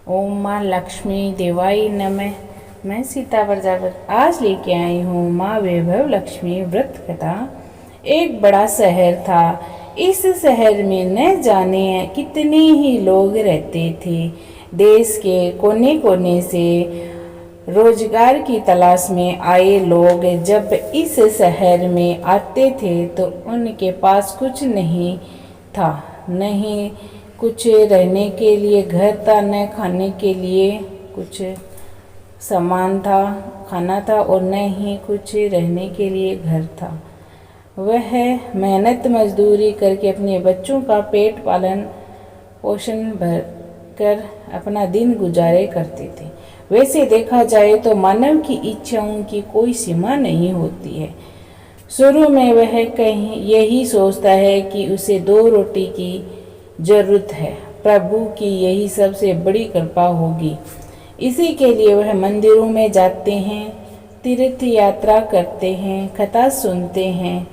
ओम माँ लक्ष्मी देवाई नमः। मैं सीता प्रजापति आज लेके आई हूँ माँ वैभव लक्ष्मी व्रत कथा। एक बड़ा शहर था। इस शहर में न जाने कितने ही लोग रहते थे। देश के कोने कोने से रोजगार की तलाश में आए लोग जब इस शहर में आते थे तो उनके पास कुछ नहीं था, नहीं कुछ रहने के लिए घर था, न खाने के लिए कुछ सामान था, खाना था, और न ही कुछ रहने के लिए घर था। वह मेहनत मजदूरी करके अपने बच्चों का पेट पालन पोषण भर कर अपना दिन गुजारे करते थे। वैसे देखा जाए तो मानव की इच्छाओं की कोई सीमा नहीं होती है। शुरू में वह कहीं यही सोचता है कि उसे 2 रोटी की जरूरत है, प्रभु की यही सबसे बड़ी कृपा होगी। इसी के लिए वह मंदिरों में जाते हैं, तीर्थ यात्रा करते हैं, कथा सुनते हैं।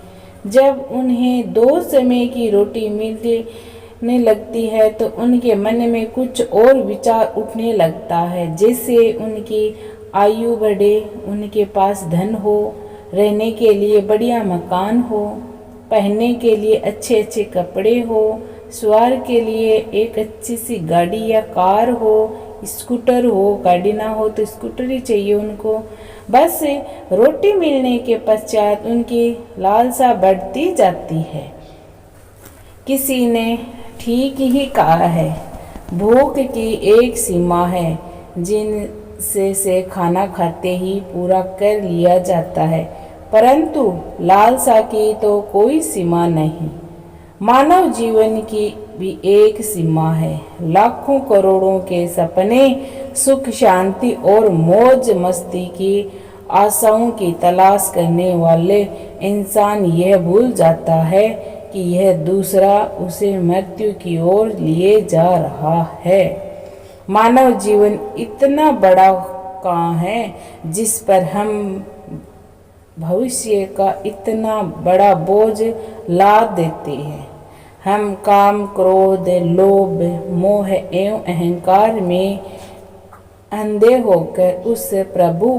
जब उन्हें 2 समय की रोटी मिलने लगती है तो उनके मन में कुछ और विचार उठने लगता है, जैसे उनकी आयु बढ़े, उनके पास धन हो, रहने के लिए बढ़िया मकान हो, पहनने के लिए अच्छे अच्छे कपड़े हो, सवार के लिए एक अच्छी सी गाड़ी या कार हो, स्कूटर हो, गाड़ी ना हो तो स्कूटर ही चाहिए उनको। बस रोटी मिलने के पश्चात उनकी लालसा बढ़ती जाती है। किसी ने ठीक ही कहा है, भूख की एक सीमा है जिनसे खाना खाते ही पूरा कर लिया जाता है, परंतु लालसा की तो कोई सीमा नहीं। मानव जीवन की भी एक सीमा है। लाखों करोड़ों के सपने, सुख शांति और मौज मस्ती की आशाओं की तलाश करने वाले इंसान यह भूल जाता है कि यह दूसरा उसे मृत्यु की ओर लिए जा रहा है। मानव जीवन इतना बड़ा कहाँ है जिस पर हम भविष्य का इतना बड़ा बोझ लाद देते हैं। हम काम, क्रोध, लोभ, मोह एवं अहंकार में अंधे होकर उस प्रभु,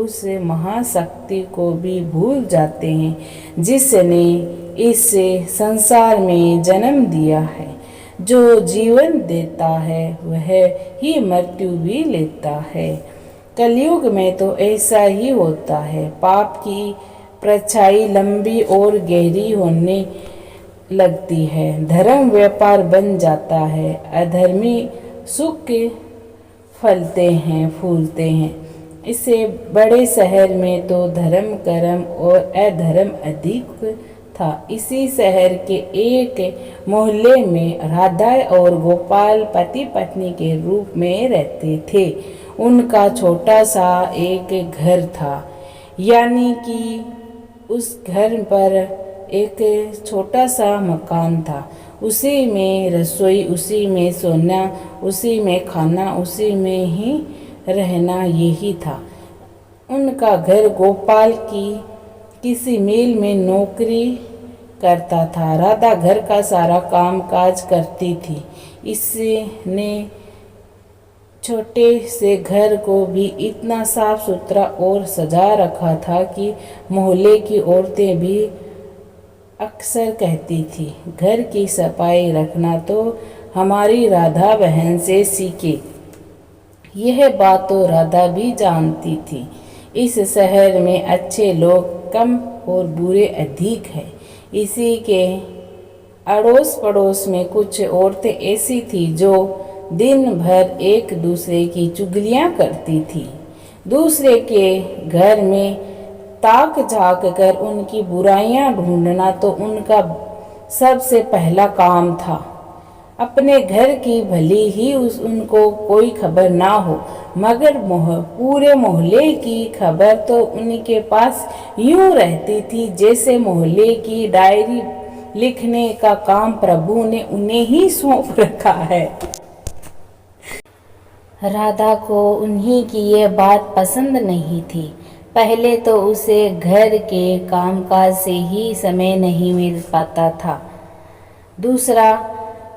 उस महाशक्ति को भी भूल जाते हैं जिसने इस संसार में जन्म दिया है। जो जीवन देता है वह ही मृत्यु भी लेता है। कलयुग में तो ऐसा ही होता है। पाप की परछाई लंबी और गहरी होने लगती है, धर्म व्यापार बन जाता है, अधर्मी सुख फलते हैं, फूलते हैं। इससे बड़े शहर में तो धर्म कर्म और अधर्म अधिक था। इसी शहर के एक मोहल्ले में राधा और गोपाल पति पत्नी के रूप में रहते थे। उनका छोटा सा एक घर था, यानी कि उस घर पर एक छोटा सा मकान था। उसी में रसोई, उसी में सोना, उसी में खाना, उसी में ही रहना, यही था उनका घर। गोपाल की किसी मिल में नौकरी करता था। राधा घर का सारा काम काज करती थी। इसने छोटे से घर को भी इतना साफ सुथरा और सजा रखा था कि मोहल्ले की औरतें भी अक्सर कहती थी, घर की सफाई रखना तो हमारी राधा बहन से सीखे। यह बात तो राधा भी जानती थी। इस शहर में अच्छे लोग कम और बुरे अधिक हैं। इसी के अड़ोस पड़ोस में कुछ औरतें ऐसी थी जो दिन भर एक दूसरे की चुगलियां करती थी। दूसरे के घर में ताक झाँक कर उनकी बुराइयां ढूंढना तो उनका सबसे पहला काम था। अपने घर की भली ही उनको कोई खबर ना हो, मगर पूरे मोहल्ले की खबर तो उनके पास यूं रहती थी जैसे मोहल्ले की डायरी लिखने का काम प्रभु ने उन्हें ही सौंप रखा है। राधा को उन्हीं की यह बात पसंद नहीं थी। पहले तो उसे घर के कामकाज से ही समय नहीं मिल पाता था। दूसरा,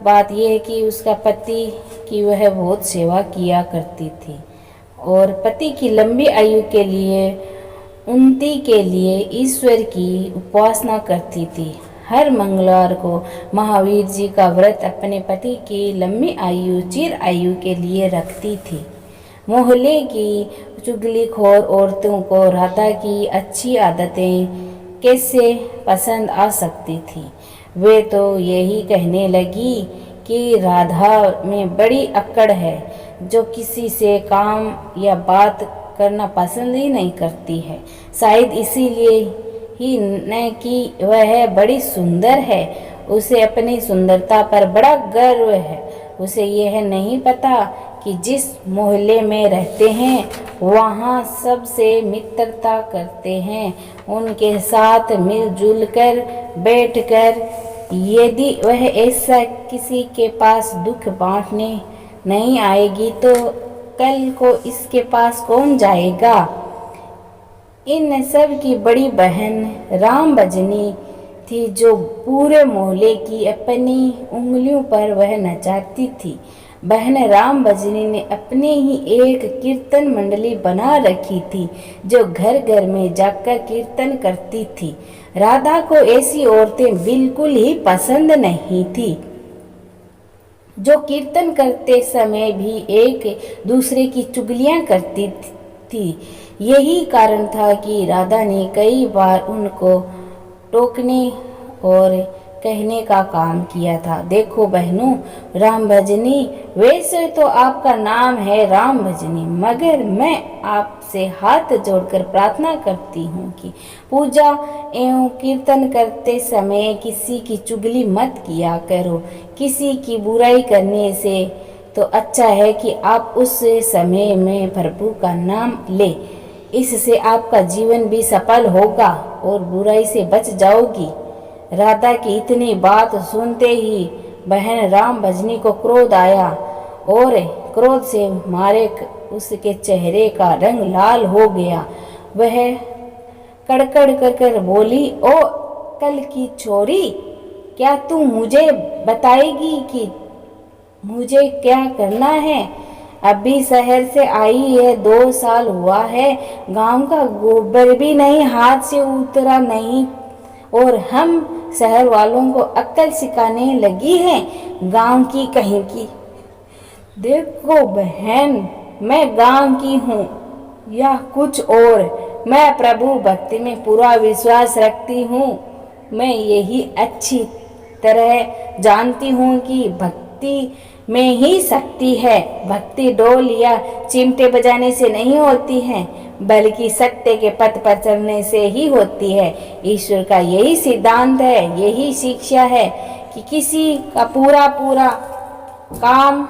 बात यह है कि उसका पति की वह बहुत सेवा किया करती थी और पति की लंबी आयु के लिए उन्नति के लिए ईश्वर की उपासना करती थी। हर मंगलवार को महावीर जी का व्रत अपने पति की लंबी आयु चिर आयु के लिए रखती थी। मोहल्ले की चुगलीखोर औरतों को राधा की अच्छी आदतें कैसे पसंद आ सकती थी। वे तो यही कहने लगी कि राधा में बड़ी अक्कड़ है, जो किसी से काम या बात करना पसंद ही नहीं करती है। शायद इसीलिए ही न कि वह बड़ी सुंदर है, उसे अपनी सुंदरता पर बड़ा गर्व है। उसे यह नहीं पता कि जिस मोहल्ले में रहते हैं वहाँ सबसे मित्रता करते हैं, उनके साथ मिलजुल कर बैठकर यदि वह ऐसा किसी के पास दुख बांटने नहीं आएगी तो कल को इसके पास कौन जाएगा। इन सब की बड़ी बहन राम भजनी थी, जो पूरे मोहल्ले की अपनी उंगलियों पर वह नचाती थी। बहन राम भजनी ने अपने ही एक कीर्तन मंडली बना रखी थी, जो घर घर में जाकर कीर्तन करती थी। राधा को ऐसी औरतें बिल्कुल ही पसंद नहीं थी, जो कीर्तन करते समय भी एक दूसरे की चुगलियां करती थी। यही कारण था कि राधा ने कई बार उनको टोकने और कहने का काम किया था। देखो बहनों, राम भजनी, वैसे तो आपका नाम है राम भजनी, मगर मैं आपसे हाथ जोड़कर प्रार्थना करती हूँ कि पूजा एवं कीर्तन करते समय किसी की चुगली मत किया करो। किसी की बुराई करने से तो अच्छा है कि आप उस समय में प्रभु का नाम ले। इससे आपका जीवन भी सफल होगा और बुराई से बच जाओगी। राधा की इतनी बात सुनते ही बहन राम भजनी को क्रोध आया और क्रोध से मारे उसके चेहरे का रंग लाल हो गया। वह कड़कड़ कर बोली, ओ कल की छोरी, क्या तू मुझे बताएगी कि मुझे क्या करना है? अभी शहर से आई है, 2 साल हुआ है, गांव का गोबर भी नहीं हाथ से उतरा नहीं और हम शहर वालों को अक्ल सिखाने लगी है, गांव की कहीं की। देखो बहन, मैं गांव की हूँ या कुछ और, मैं प्रभु भक्ति में पूरा विश्वास रखती हूँ। मैं यही अच्छी तरह जानती हूँ कि भक्ति में ही शक्ति है। भक्ति ढोल या चिमटे बजाने से नहीं होती है, बल्कि सत्य के पथ पर चलने से ही होती है। ईश्वर का यही सिद्धांत है, यही शिक्षा है कि किसी का पूरा काम।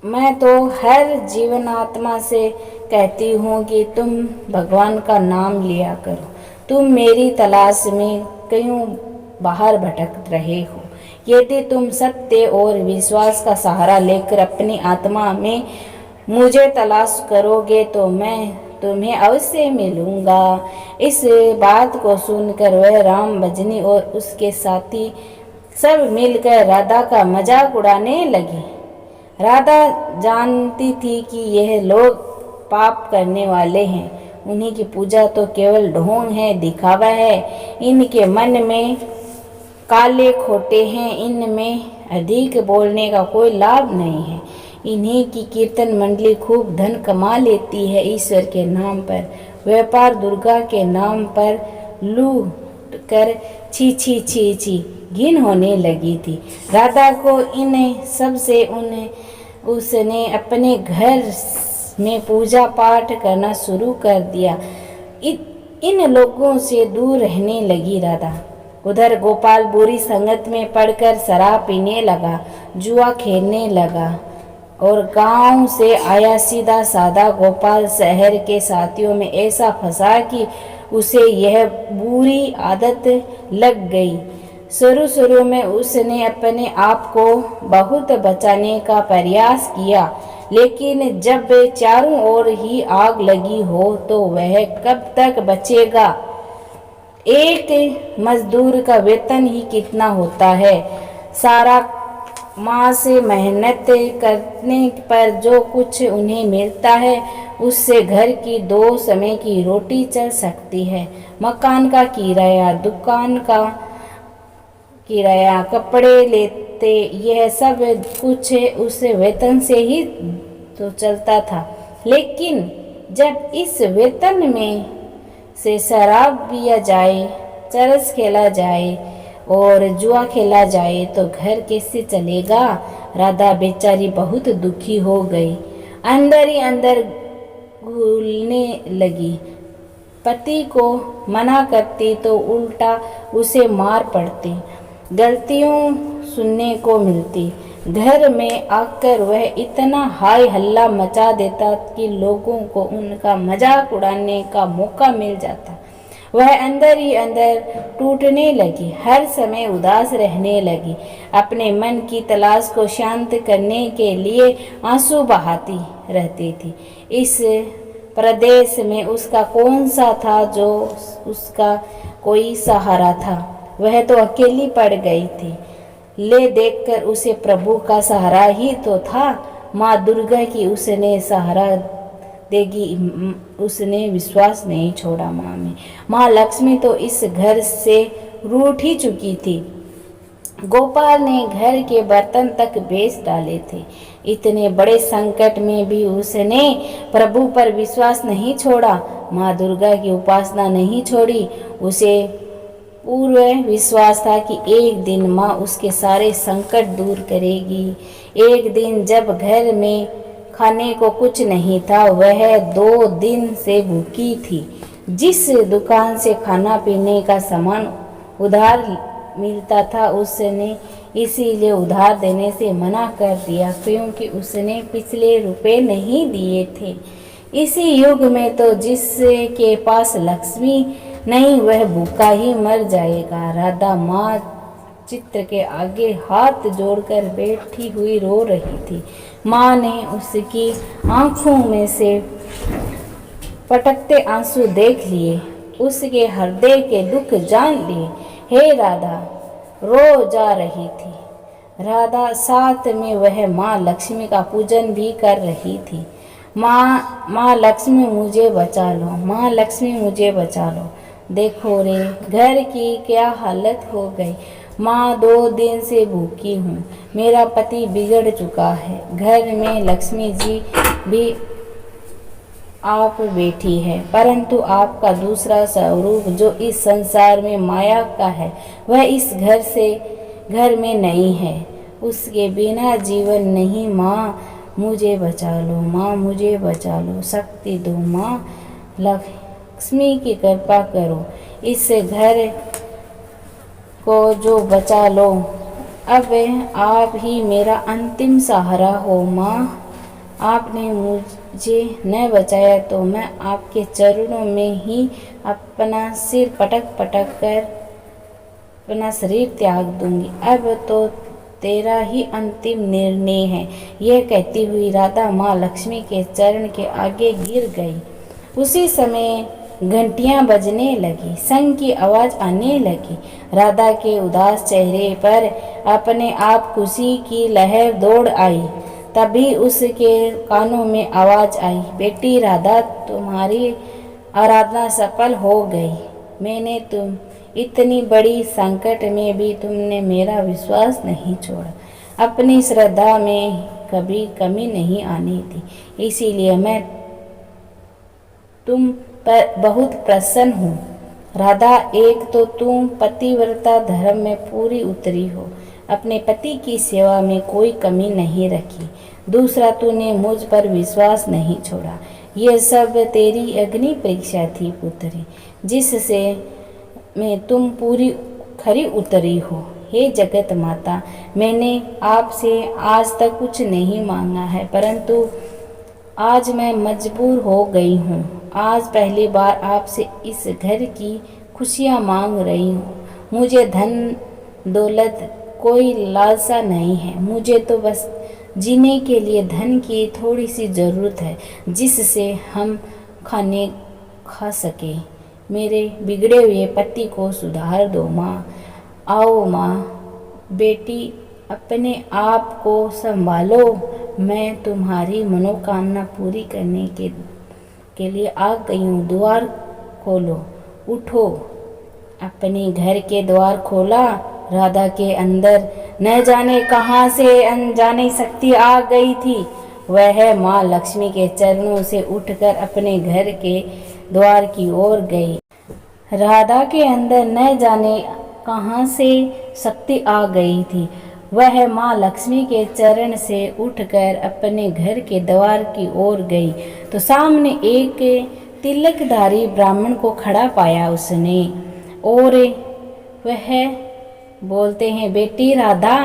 मैं तो हर जीवनात्मा से कहती हूँ कि तुम भगवान का नाम लिया करो। तुम मेरी तलाश में क्यों बाहर भटक रहे हो? यदि तुम सत्य और विश्वास का सहारा लेकर अपनी आत्मा में मुझे तलाश करोगे तो मैं तुम्हें अवश्य मिलूंगा। इस बात को सुनकर वह राम भजनी और उसके साथी सब मिलकर राधा का मजाक उड़ाने लगे। राधा जानती थी कि यह लोग पाप करने वाले हैं, उन्हीं की पूजा तो केवल ढोंग है, दिखावा है। इनके मन में काले खोटे हैं, इनमें अधिक बोलने का कोई लाभ नहीं है। इन्हीं की कीर्तन मंडली खूब धन कमा लेती है ईश्वर के नाम पर, व्यापार दुर्गा के नाम पर लूट कर छी छी छी छी घिन होने लगी थी। राधा को इन सबसे उसने अपने घर में पूजा पाठ करना शुरू कर दिया। इन लोगों से दूर रहने लगी राधा। उधर गोपाल बुरी संगत में पड़कर शराब पीने लगा, जुआ खेलने लगा और गांव से आया सीधा साधा गोपाल शहर के साथियों में ऐसा फंसा कि उसे यह बुरी आदत लग गई। शुरू में उसने अपने आप को बहुत बचाने का प्रयास किया, लेकिन जब चारों ओर ही आग लगी हो तो वह कब तक बचेगा। एक मजदूर का वेतन ही कितना होता है। सारा मास मेहनत करने पर जो कुछ उन्हें मिलता है उससे घर की 2 समय की रोटी चल सकती है। मकान का किराया, दुकान का किराया, कपड़े लेते, यह सब कुछ उस वेतन से ही तो चलता था। लेकिन जब इस वेतन में से शराब पिया जाए, चरस खेला जाए और जुआ खेला जाए तो घर कैसे चलेगा। राधा बेचारी बहुत दुखी हो गई, अंदर ही अंदर घुलने लगी। पति को मना करती तो उल्टा उसे मार पड़ती, गलतियों सुनने को मिलती। घर में आकर वह इतना हाय हल्ला मचा देता कि लोगों को उनका मजाक उड़ाने का मौका मिल जाता। वह अंदर ही अंदर टूटने लगी, हर समय उदास रहने लगी। अपने मन की तलाश को शांत करने के लिए आंसू बहाती रहती थी। इस प्रदेश में उसका कौन सा था जो उसका कोई सहारा था। वह तो अकेली पड़ गई थी। ले देखकर उसे प्रभु का सहारा ही तो था। माँ दुर्गा की उसने सहारा देगी, उसने विश्वास नहीं छोड़ा माँ में। माँ लक्ष्मी तो इस घर से रूठ ही चुकी थी। गोपाल ने घर के बर्तन तक बेच डाले थे। इतने बड़े संकट में भी उसने प्रभु पर विश्वास नहीं छोड़ा, माँ दुर्गा की उपासना नहीं छोड़ी। उसे पूर्ण विश्वास था कि एक दिन माँ उसके सारे संकट दूर करेगी। एक दिन जब घर में खाने को कुछ नहीं था, वह 2 दिन से भूखी थी। जिस दुकान से खाना पीने का सामान उधार मिलता था उसने इसीलिए उधार देने से मना कर दिया, क्योंकि उसने पिछले रुपए नहीं दिए थे। इसी युग में तो जिसके पास लक्ष्मी नहीं वह भूखा ही मर जाएगा। राधा माँ चित्र के आगे हाथ जोड़कर बैठी हुई रो रही थी। माँ ने उसकी आंखों में से पटकते आंसू देख लिए, उसके हृदय के दुख जान लिए। हे राधा रो जा रही थी। राधा साथ में वह माँ लक्ष्मी का पूजन भी कर रही थी। माँ लक्ष्मी मुझे बचा लो, माँ लक्ष्मी मुझे बचा लो। देखो रे घर की क्या हालत हो गई। माँ 2 दिन से भूखी हूँ, मेरा पति बिगड़ चुका है। घर में लक्ष्मी जी भी आप बैठी है, परंतु आपका दूसरा स्वरूप जो इस संसार में माया का है वह इस घर में नहीं है। उसके बिना जीवन नहीं। माँ मुझे बचा लो, माँ मुझे बचा लो, शक्ति दो माँ लक्ष्मी की कृपा करो, इस घर को जो बचा लो। अब आप ही मेरा अंतिम सहारा हो माँ। आपने मुझे न बचाया तो मैं आपके चरणों में ही अपना सिर पटक पटक कर अपना शरीर त्याग दूंगी। अब तो तेरा ही अंतिम निर्णय है। यह कहती हुई राधा माँ लक्ष्मी के चरण के आगे गिर गई। उसी समय घंटियां बजने लगी, संग की आवाज आने लगी। राधा के उदास चेहरे पर अपने आप खुशी की लहर दौड़ आई। तभी उसके कानों में आवाज आई, बेटी राधा तुम्हारी आराधना सफल हो गई। मैंने तुम इतनी बड़ी संकट में भी तुमने मेरा विश्वास नहीं छोड़ा। अपनी श्रद्धा में कभी कमी नहीं आनी थी, इसीलिए मैं तुम पर बहुत प्रसन्न हूँ। राधा एक तो तुम पतिव्रता धर्म में पूरी उतरी हो, अपने पति की सेवा में कोई कमी नहीं रखी। दूसरा तूने मुझ पर विश्वास नहीं छोड़ा। यह सब तेरी अग्नि परीक्षा थी पुत्री, जिससे मैं तुम पूरी खरी उतरी हो। हे जगत माता, मैंने आपसे आज तक कुछ नहीं मांगा है, परंतु आज मैं मजबूर हो गई हूँ। आज पहली बार आपसे इस घर की खुशियाँ मांग रही हूँ। मुझे धन दौलत कोई लालसा नहीं है, मुझे तो बस जीने के लिए धन की थोड़ी सी ज़रूरत है, जिससे हम खाने खा सके। मेरे बिगड़े हुए पति को सुधार दो माँ। आओ माँ, बेटी अपने आप को संभालो, मैं तुम्हारी मनोकामना पूरी करने के लिए आ गई हूँ। द्वार खोलो, उठो। अपने घर के द्वार खोला। राधा के अंदर न जाने कहाँ से अनजानी शक्ति आ गई थी। वह माँ लक्ष्मी के चरणों से उठकर अपने घर के द्वार की ओर गई। राधा के अंदर न जाने कहाँ से शक्ति आ गई थी। वह माँ लक्ष्मी के चरण से उठकर अपने घर के द्वार की ओर गई तो सामने एक तिलकधारी ब्राह्मण को खड़ा पाया उसने, और वह बोलते हैं, बेटी राधा,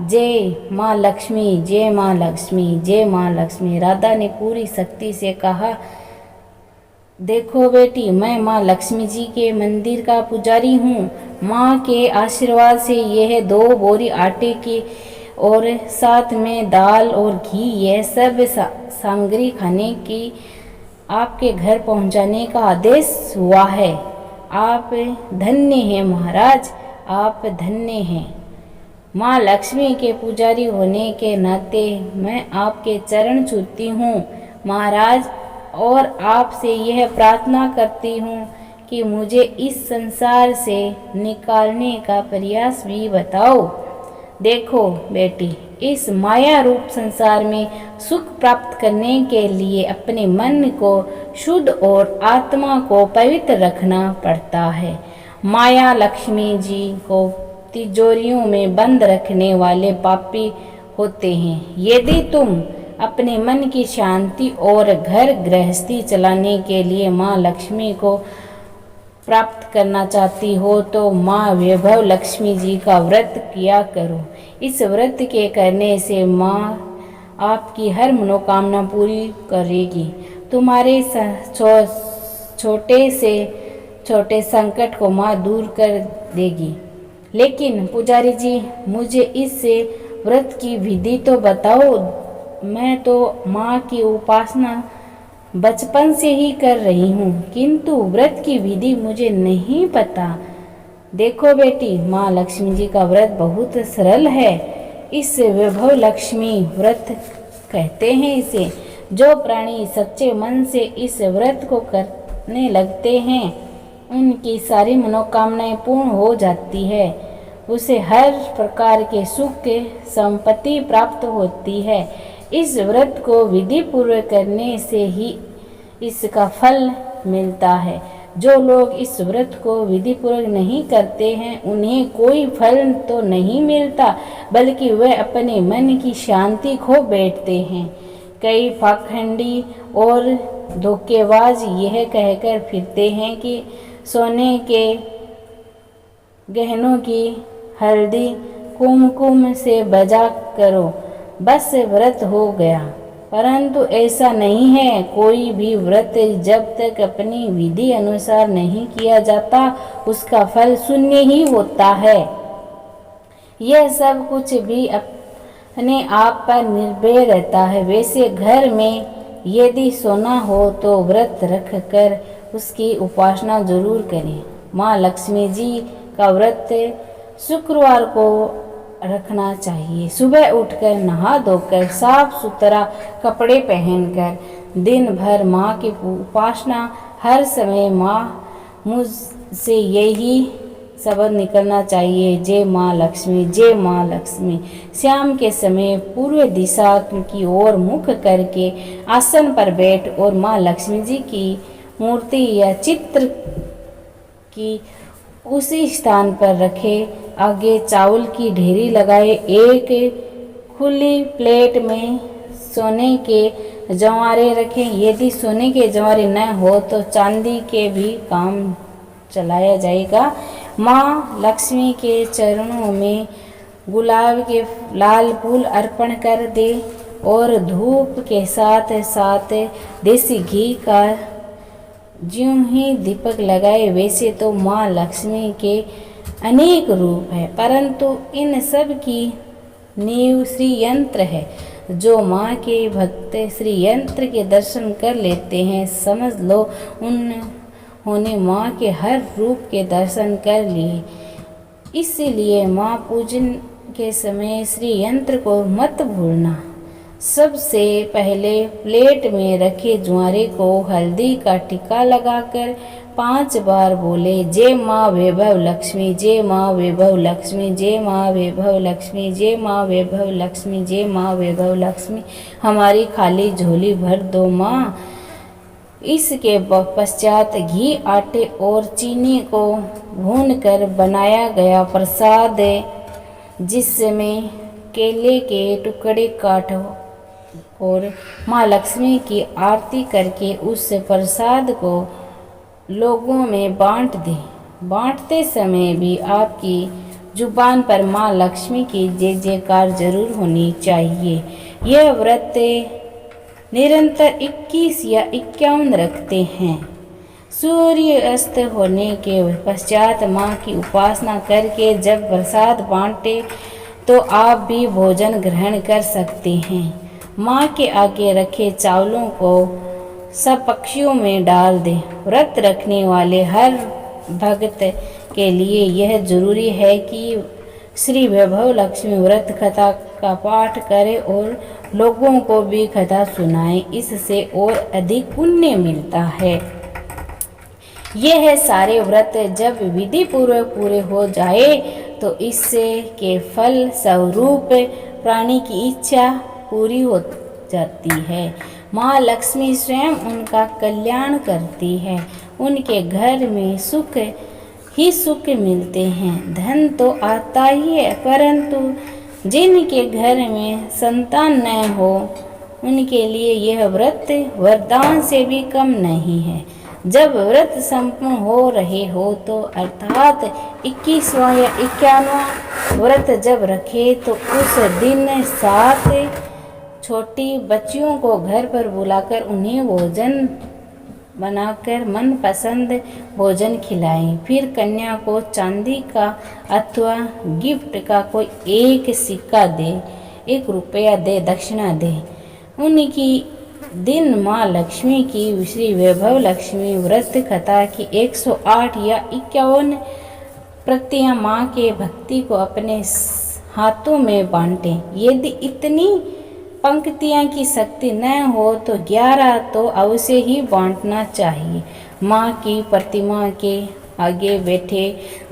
जय माँ लक्ष्मी, जय माँ लक्ष्मी, जय माँ लक्ष्मी। राधा ने पूरी शक्ति से कहा, देखो बेटी, मैं माँ लक्ष्मी जी के मंदिर का पुजारी हूँ। माँ के आशीर्वाद से यह 2 बोरी आटे की और साथ में दाल और घी, यह सब सामग्री खाने की आपके घर पहुँचाने का आदेश हुआ है। आप धन्य हैं महाराज, आप धन्य हैं। माँ लक्ष्मी के पुजारी होने के नाते मैं आपके चरण छूती हूँ महाराज, और आपसे यह प्रार्थना करती हूँ कि मुझे इस संसार से निकालने का प्रयास भी बताओ। देखो बेटी, इस माया रूप संसार में सुख प्राप्त करने के लिए अपने मन को शुद्ध और आत्मा को पवित्र रखना पड़ता है। माया लक्ष्मी जी को तिजोरियों में बंद रखने वाले पापी होते हैं। यदि तुम अपने मन की शांति और घर गृहस्थी चलाने के लिए माँ लक्ष्मी को प्राप्त करना चाहती हो तो माँ वैभव लक्ष्मी जी का व्रत किया करो। इस व्रत के करने से माँ आपकी हर मनोकामना पूरी करेगी, तुम्हारे छोटे से छोटे संकट को माँ दूर कर देगी। लेकिन पुजारी जी, मुझे इस व्रत की विधि तो बताओ। मैं तो माँ की उपासना बचपन से ही कर रही हूँ, किंतु व्रत की विधि मुझे नहीं पता। देखो बेटी, माँ लक्ष्मी जी का व्रत बहुत सरल है। इस वैभव लक्ष्मी व्रत कहते हैं इसे। जो प्राणी सच्चे मन से इस व्रत को करने लगते हैं, उनकी सारी मनोकामनाएं पूर्ण हो जाती है। उसे हर प्रकार के सुख संपत्ति प्राप्त होती है। इस व्रत को विधि पूर्वक करने से ही इसका फल मिलता है। जो लोग इस व्रत को विधि पूर्वक नहीं करते हैं, उन्हें कोई फल तो नहीं मिलता, बल्कि वे अपने मन की शांति खो बैठते हैं। कई पाखंडी और धोखेबाज यह कहकर फिरते हैं कि सोने के गहनों की हल्दी कुमकुम से बजा करो, बस व्रत हो गया। परंतु ऐसा नहीं है। कोई भी व्रत जब तक अपनी विधि अनुसार नहीं किया जाता, उसका फल शून्य ही होता है। यह सब कुछ भी अपने आप पर निर्भर रहता है। वैसे घर में यदि सोना हो तो व्रत रख कर उसकी उपासना जरूर करें। माँ लक्ष्मी जी का व्रत शुक्रवार को रखना चाहिए। सुबह उठकर नहा धोकर साफ सुथरा कपड़े पहनकर दिन भर माँ की उपासना, हर समय माँ मुझसे यही शब्द निकलना चाहिए, जय माँ लक्ष्मी, जय माँ लक्ष्मी। शाम के समय पूर्व दिशा की ओर मुख करके आसन पर बैठ और माँ लक्ष्मी जी की मूर्ति या चित्र की उसी स्थान पर रखे। आगे चावल की ढेरी लगाए। एक खुली प्लेट में सोने के जवारे रखें। यदि सोने के जवारे न हो तो चांदी के भी काम चलाया जाएगा। माँ लक्ष्मी के चरणों में गुलाब के लाल फूल अर्पण कर दे और धूप के साथ साथ देसी घी का ज्यों ही दीपक लगाए। वैसे तो माँ लक्ष्मी के अनेक रूप है, परंतु इन सब की नींव श्री यंत्र है। जो माँ के भक्त श्री यंत्र के दर्शन कर लेते हैं, समझ लो होने माँ के हर रूप के दर्शन कर लिए। इसलिए माँ पूजन के समय श्री यंत्र को मत भूलना। सबसे पहले प्लेट में रखे ज्वारे को हल्दी का टीका लगाकर 5 बार बोले, जय माँ वैभव लक्ष्मी, जय माँ वैभव लक्ष्मी, जय माँ वैभव लक्ष्मी, जय माँ वैभव लक्ष्मी, जय माँ वैभव लक्ष्मी, हमारी खाली झोली भर दो माँ। इसके पश्चात घी, आटे और चीनी को भूनकर बनाया गया प्रसाद, जिसमें केले के टुकड़े काट और माँ लक्ष्मी की आरती करके उस प्रसाद को लोगों में बांट दे। बांटते समय भी आपकी जुबान पर माँ लक्ष्मी की जय जयकार जरूर होनी चाहिए। यह व्रत निरंतर 21 या 51 रखते हैं। सूर्य अस्त होने के पश्चात माँ की उपासना करके जब प्रसाद बांटे तो आप भी भोजन ग्रहण कर सकते हैं। माँ के आगे रखे चावलों को सब पक्षियों में डाल दें। व्रत रखने वाले हर भक्त के लिए यह जरूरी है कि श्री वैभव लक्ष्मी व्रत कथा का पाठ करें और लोगों को भी कथा सुनाएं। इससे और अधिक पुण्य मिलता है। यह सारे व्रत जब विधि पूर्वक पूरे हो जाए तो इससे के फल स्वरूप प्राणी की इच्छा पूरी हो जाती है। माँ लक्ष्मी स्वयं उनका कल्याण करती है। उनके घर में सुख ही सुख मिलते हैं। धन तो आता ही है, परंतु जिनके घर में संतान न हो उनके लिए यह व्रत वरदान से भी कम नहीं है। जब व्रत संपूर्ण हो रहे हो तो अर्थात 21वां या 51वां व्रत जब रखे तो उस दिन 7 छोटी बच्चियों को घर पर बुलाकर उन्हें भोजन बनाकर मनपसंद भोजन खिलाएं। फिर कन्या को चांदी का अथवा गिफ्ट का कोई एक सिक्का दे, 1 रुपया दे, दक्षिणा दे। उनकी दिन माँ लक्ष्मी की श्री वैभव लक्ष्मी व्रत कथा की 108 या 51 प्रतियां माँ के भक्ति को अपने हाथों में बांटें। यदि इतनी पंक्तियां की शक्ति न हो तो 11 तो अवश्य ही बांटना चाहिए। माँ की प्रतिमा के आगे बैठे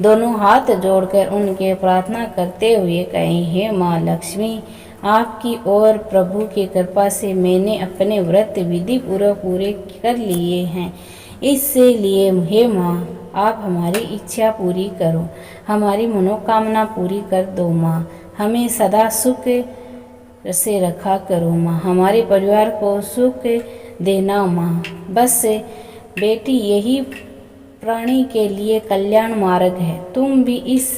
दोनों हाथ जोड़कर उनके प्रार्थना करते हुए कहें, हे माँ लक्ष्मी, आपकी और प्रभु की कृपा से मैंने अपने व्रत विधि पूरे कर लिए हैं। इसलिए हे माँ, आप हमारी इच्छा पूरी करो, हमारी मनोकामना पूरी कर दो माँ। हमें सदा सुख से रखा करो माँ, हमारे परिवार को सुख देना माँ। बस बेटी, यही प्राणी के लिए कल्याण मार्ग है। तुम भी इस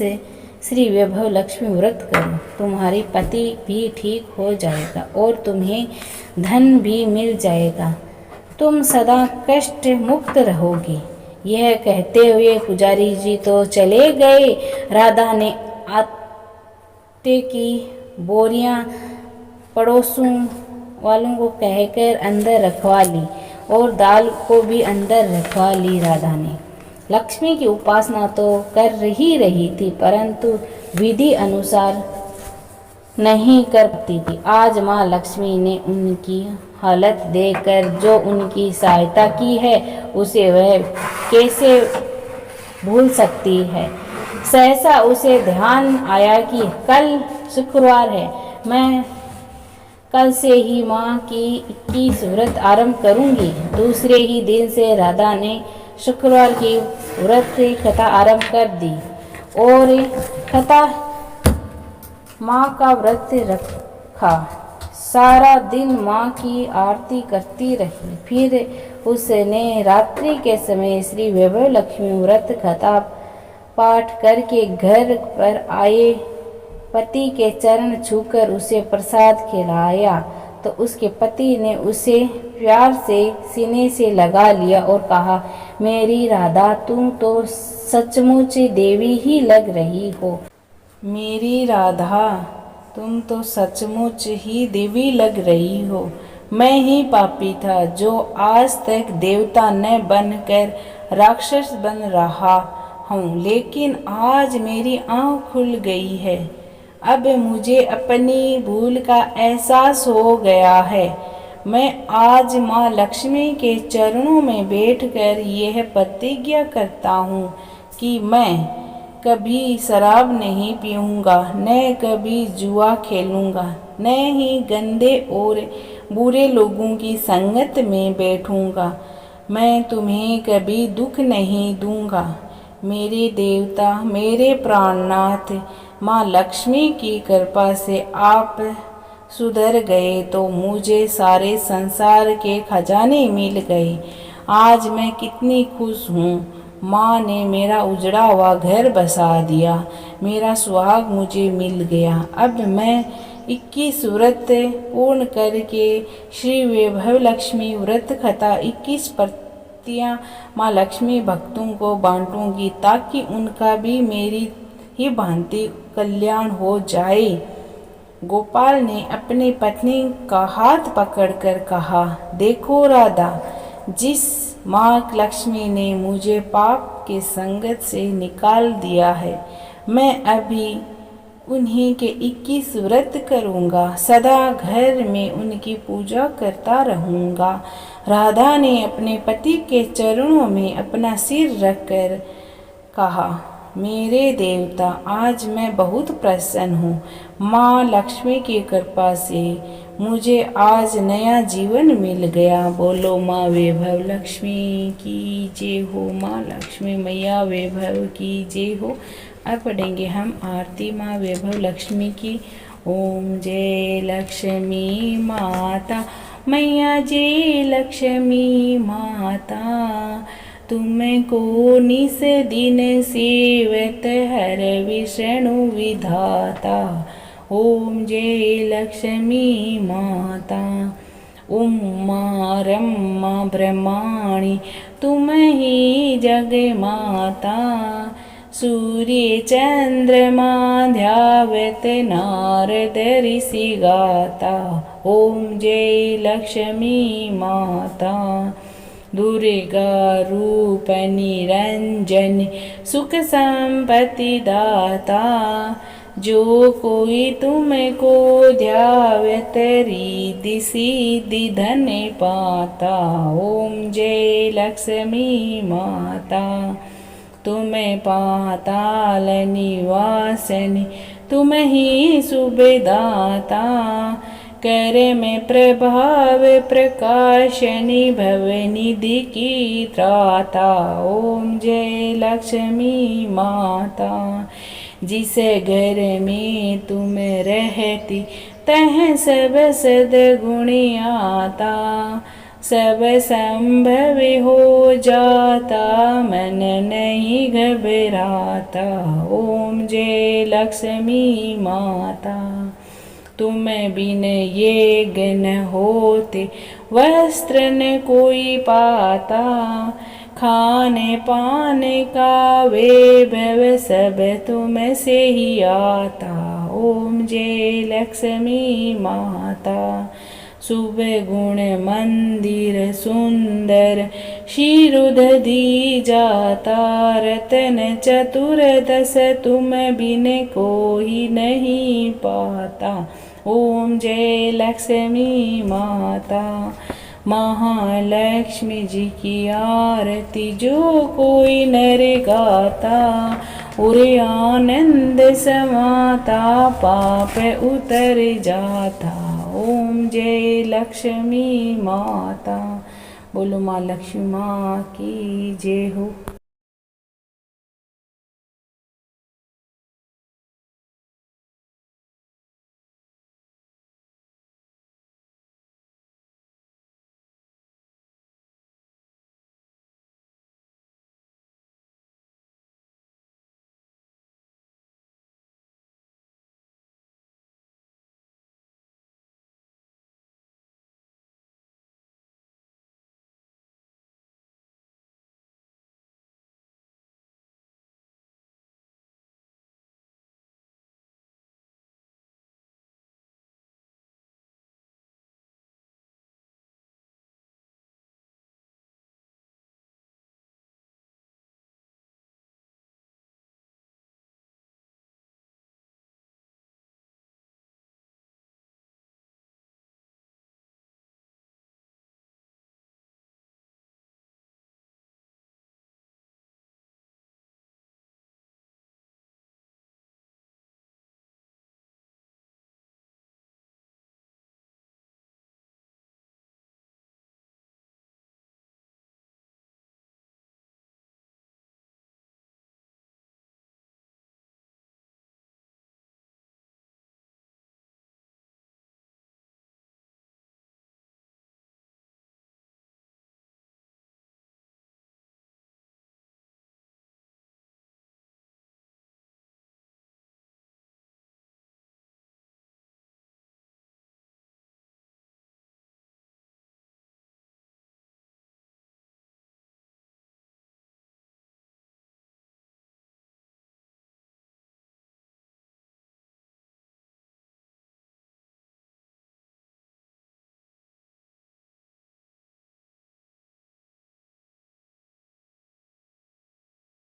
श्री वैभव लक्ष्मी व्रत करो, तुम्हारी पति भी ठीक हो जाएगा और तुम्हें धन भी मिल जाएगा। तुम सदा कष्ट मुक्त रहोगी। यह कहते हुए पुजारी जी तो चले गए। राधा ने आटे की बोरियां पड़ोसों वालों को कहकर अंदर रखवा ली और दाल को भी अंदर रखवा ली। राधा ने लक्ष्मी की उपासना तो कर ही रही थी, परंतु विधि अनुसार नहीं कर पाती थी। आज माँ लक्ष्मी ने उनकी हालत देखकर जो उनकी सहायता की है उसे वह कैसे भूल सकती है। सहसा उसे ध्यान आया कि कल शुक्रवार है, मैं कल से ही माँ की 21 व्रत आरंभ करूंगी। दूसरे ही दिन से राधा ने शुक्रवार की व्रत कथा आरंभ कर दी और कथा माँ का व्रत रखा। सारा दिन माँ की आरती करती रही। फिर उसने रात्रि के समय श्री वैभव लक्ष्मी व्रत कथा पाठ करके घर पर आए पति के चरण छूकर उसे प्रसाद खिलाया तो उसके पति ने उसे प्यार से सीने से लगा लिया और कहा, मेरी राधा, तुम तो सचमुच देवी ही लग रही हो। मेरी राधा, तुम तो सचमुच ही देवी लग रही हो। मैं ही पापी था जो आज तक देवता न बनकर राक्षस बन रहा हूँ, लेकिन आज मेरी आँख खुल गई है। अब मुझे अपनी भूल का एहसास हो गया है। मैं आज माँ लक्ष्मी के चरणों में बैठकर यह प्रतिज्ञा करता हूँ कि मैं कभी शराब नहीं पीऊँगा, न कभी जुआ खेलूँगा, न ही गंदे और बुरे लोगों की संगत में बैठूँगा। मैं तुम्हें कभी दुख नहीं दूँगा। मेरे देवता, मेरे प्राणनाथ, माँ लक्ष्मी की कृपा से आप सुधर गए तो मुझे सारे संसार के खजाने मिल गए। आज मैं कितनी खुश हूँ। माँ ने मेरा उजड़ा हुआ घर बसा दिया, मेरा सुहाग मुझे मिल गया। अब मैं 21 व्रत पूर्ण करके श्री वैभव लक्ष्मी व्रत कथा 21 प्रतियाँ माँ लक्ष्मी भक्तों को बांटूंगी, ताकि उनका भी मेरी ही भांति कल्याण हो जाए। गोपाल ने अपनी पत्नी का हाथ पकड़कर कहा, देखो राधा, जिस माँ लक्ष्मी ने मुझे पाप के संगत से निकाल दिया है, मैं अभी उन्हीं के 21 व्रत करूँगा, सदा घर में उनकी पूजा करता रहूँगा। राधा ने अपने पति के चरणों में अपना सिर रखकर कहा, मेरे देवता, आज मैं बहुत प्रसन्न हूँ। माँ लक्ष्मी की कृपा से मुझे आज नया जीवन मिल गया। बोलो माँ वैभव लक्ष्मी की जय हो, माँ लक्ष्मी मैया वैभव की जय हो। अब पढ़ेंगे हम आरती माँ वैभव लक्ष्मी की। ओम जय लक्ष्मी माता, मैया जय लक्ष्मी माता, तुमको निस दिन सेवत हर विष्णु विधाता। ओम जय लक्ष्मी माता, उमा रमा ब्रह्माणी, तुम ही जग माता, सूर्य चंद्रमा ध्यावत नारद ऋषि गाता। ओम जय लक्ष्मी माता, दुर्गा रूप निरंजन, सुख संपत्ति दाता, जो कोई तुमको ध्यावत रिद्धि सिद्धि धन पाता। ओम जय लक्ष्मी माता, तुम पाताल निवासिनी, तुम ही सुखदाता, कर में प्रभाव प्रकाशनी, भवनिधि की त्राता। ओम जय लक्ष्मी माता, जिस घर में तुम रहती तह सब सद्गुण आता, सब संभव हो जाता, मन नहीं घबराता। ओम जय लक्ष्मी माता, तुम बिन ये गन होते, वस्त्र न कोई पाता, खाने पाने का वैभव सब तुम से ही आता। ओम जय लक्ष्मी माता, शुभ गुण मंदिर सुंदर, शीरुध दी जाता, रतन चतुर्दश तुम बिन कोई नहीं पाता। ओम जय लक्ष्मी माता, महालक्ष्मी जी की आरती जो कोई नर गाता, उरे आनंद समाता, पाप उतर जाता। ओम जय लक्ष्मी माता। बोलो माँ लक्ष्मी माँ की जय हो।